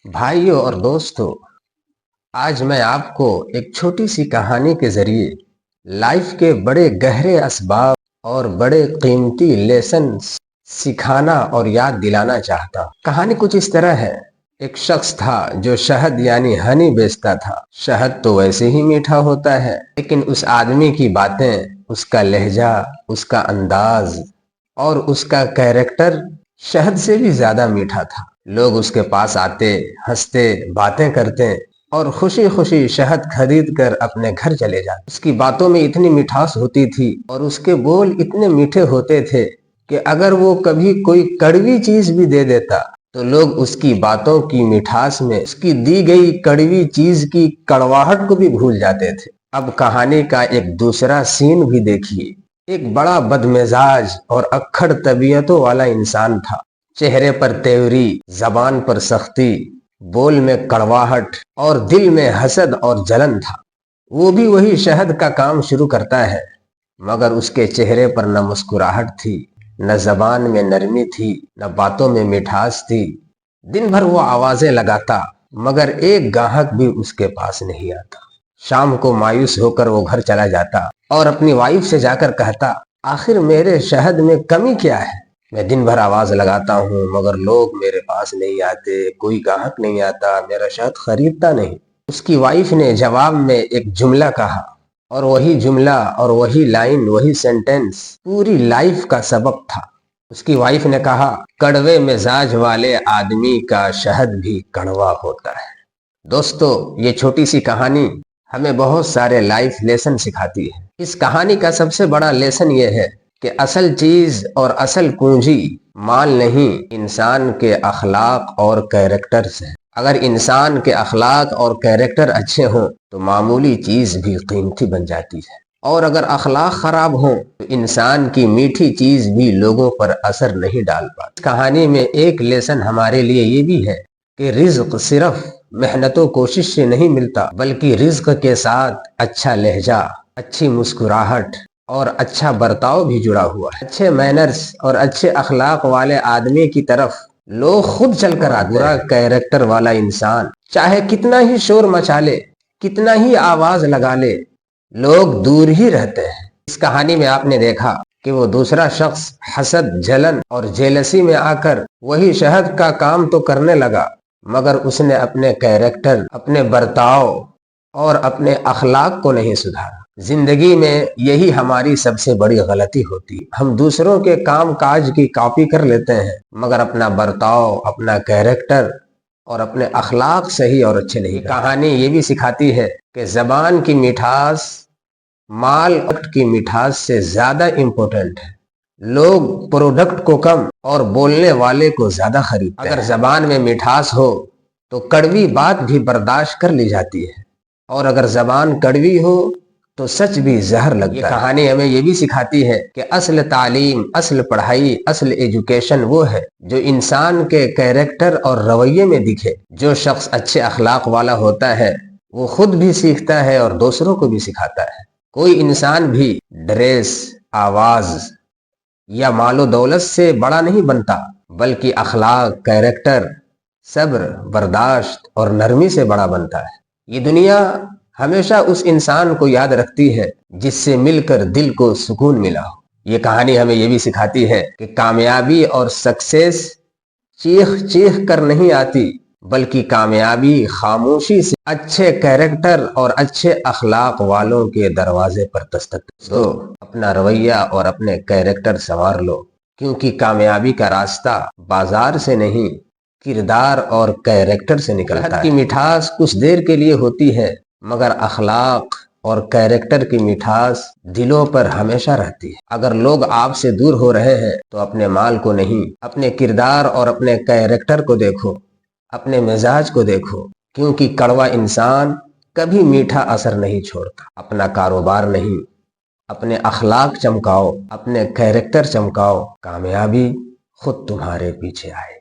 بھائیوں اور دوستوں، آج میں آپ کو ایک چھوٹی سی کہانی کے ذریعے لائف کے بڑے گہرے اسباب اور بڑے قیمتی لیسن سکھانا اور یاد دلانا چاہتا ہوں۔ کہانی کچھ اس طرح ہے۔ ایک شخص تھا جو شہد یعنی ہنی بیچتا تھا۔ شہد تو ویسے ہی میٹھا ہوتا ہے، لیکن اس آدمی کی باتیں، اس کا لہجہ، اس کا انداز اور اس کا کیریکٹر شہد سے بھی زیادہ میٹھا تھا۔ لوگ اس کے پاس آتے، ہنستے، باتیں کرتے اور خوشی خوشی شہد خرید کر اپنے گھر چلے جاتے۔ اس کی باتوں میں اتنی مٹھاس ہوتی تھی اور اس کے بول اتنے میٹھے ہوتے تھے کہ اگر وہ کبھی کوئی کڑوی چیز بھی دے دیتا تو لوگ اس کی باتوں کی مٹھاس میں اس کی دی گئی کڑوی چیز کی کڑواہٹ کو بھی بھول جاتے تھے۔ اب کہانی کا ایک دوسرا سین بھی دیکھیے۔ ایک بڑا بدمزاج اور اکھڑ طبیعتوں والا انسان تھا۔ چہرے پر تیوری، زبان پر سختی، بول میں کڑواہٹ اور دل میں حسد اور جلن تھا۔ وہ بھی وہی شہد کا کام شروع کرتا ہے، مگر اس کے چہرے پر نہ مسکراہٹ تھی، نہ زبان میں نرمی تھی، نہ باتوں میں مٹھاس تھی۔ دن بھر وہ آوازیں لگاتا، مگر ایک گاہک بھی اس کے پاس نہیں آتا۔ شام کو مایوس ہو کر وہ گھر چلا جاتا اور اپنی وائف سے جا کر کہتا، آخر میرے شہد میں کمی کیا ہے؟ میں دن بھر آواز لگاتا ہوں مگر لوگ میرے پاس نہیں آتے، کوئی گاہک نہیں آتا، میرا شہد خریدتا نہیں۔ اس کی وائف نے جواب میں ایک جملہ کہا، اور وہی جملہ اور وہی لائن، وہی سینٹنس پوری لائف کا سبق تھا۔ اس کی وائف نے کہا، کڑوے مزاج والے آدمی کا شہد بھی کڑوا ہوتا ہے۔ دوستو، یہ چھوٹی سی کہانی ہمیں بہت سارے لائف لیسن سکھاتی ہے۔ اس کہانی کا سب سے بڑا لیسن یہ ہے کہ اصل چیز اور اصل پونجی مال نہیں، انسان کے اخلاق اور کیریکٹر سے۔ اگر انسان کے اخلاق اور کیریکٹر اچھے ہوں تو معمولی چیز بھی قیمتی بن جاتی ہے، اور اگر اخلاق خراب ہوں تو انسان کی میٹھی چیز بھی لوگوں پر اثر نہیں ڈال پاتی۔ اس کہانی میں ایک لیسن ہمارے لیے یہ بھی ہے کہ رزق صرف محنت و کوشش سے نہیں ملتا، بلکہ رزق کے ساتھ اچھا لہجہ، اچھی مسکراہٹ اور اچھا برتاؤ بھی جڑا ہوا ہے۔ اچھے مینرز اور اچھے اخلاق والے آدمی کی طرف لوگ خود چل کر آتے ہیں۔ برا کیریکٹر والا انسان چاہے کتنا ہی شور مچا لے، کتنا ہی آواز لگا لے، لوگ دور ہی رہتے ہیں۔ اس کہانی میں آپ نے دیکھا کہ وہ دوسرا شخص حسد، جلن اور جیلسی میں آ کر وہی شہد کا کام تو کرنے لگا، مگر اس نے اپنے کیریکٹر، اپنے برتاؤ اور اپنے اخلاق کو نہیں سدھارا۔ زندگی میں یہی ہماری سب سے بڑی غلطی ہوتی ہے، ہم دوسروں کے کام کاج کی کاپی کر لیتے ہیں، مگر اپنا برتاؤ، اپنا کیریکٹر اور اپنے اخلاق صحیح اور اچھے نہیں۔ کہانی یہ بھی سکھاتی ہے کہ زبان کی مٹھاس مال کی مٹھاس سے زیادہ امپورٹنٹ ہے۔ لوگ پروڈکٹ کو کم اور بولنے والے کو زیادہ خریدتے ہیں۔ اگر زبان میں مٹھاس ہو تو کڑوی بات بھی برداشت کر لی جاتی ہے، اور اگر زبان کڑوی ہو تو سچ بھی زہر لگتا ہے۔ یہ کہانی ہمیں یہ بھی سکھاتی ہے کہ اصل تعلیم، اصل پڑھائی، اصل ایجوکیشن وہ ہے جو انسان کے کیریکٹر اور رویے میں دکھے۔ جو شخص اچھے اخلاق والا ہوتا ہے وہ خود بھی سیکھتا ہے اور دوسروں کو بھی سکھاتا ہے۔ کوئی انسان بھی ڈریس، آواز یا مال و دولت سے بڑا نہیں بنتا، بلکہ اخلاق، کیریکٹر، صبر، برداشت اور نرمی سے بڑا بنتا ہے۔ یہ دنیا ہمیشہ اس انسان کو یاد رکھتی ہے جس سے مل کر دل کو سکون ملا ہو۔ یہ کہانی ہمیں یہ بھی سکھاتی ہے کہ کامیابی اور سکسیس چیخ چیخ کر نہیں آتی، بلکہ کامیابی خاموشی سے اچھے کیریکٹر اور اچھے اخلاق والوں کے دروازے پر دستک دو۔ اپنا رویہ اور اپنے کیریکٹر سنوار لو، کیونکہ کامیابی کا راستہ بازار سے نہیں، کردار اور کیریکٹر سے نکلتا ہے۔ شہد کی مٹھاس کچھ دیر کے لیے ہوتی ہے، مگر اخلاق اور کیریکٹر کی مٹھاس دلوں پر ہمیشہ رہتی ہے۔ اگر لوگ آپ سے دور ہو رہے ہیں تو اپنے مال کو نہیں، اپنے کردار اور اپنے کیریکٹر کو دیکھو، اپنے مزاج کو دیکھو، کیونکہ کڑوا انسان کبھی میٹھا اثر نہیں چھوڑتا۔ اپنا کاروبار نہیں، اپنے اخلاق چمکاؤ، اپنے کیریکٹر چمکاؤ، کامیابی خود تمہارے پیچھے آئے۔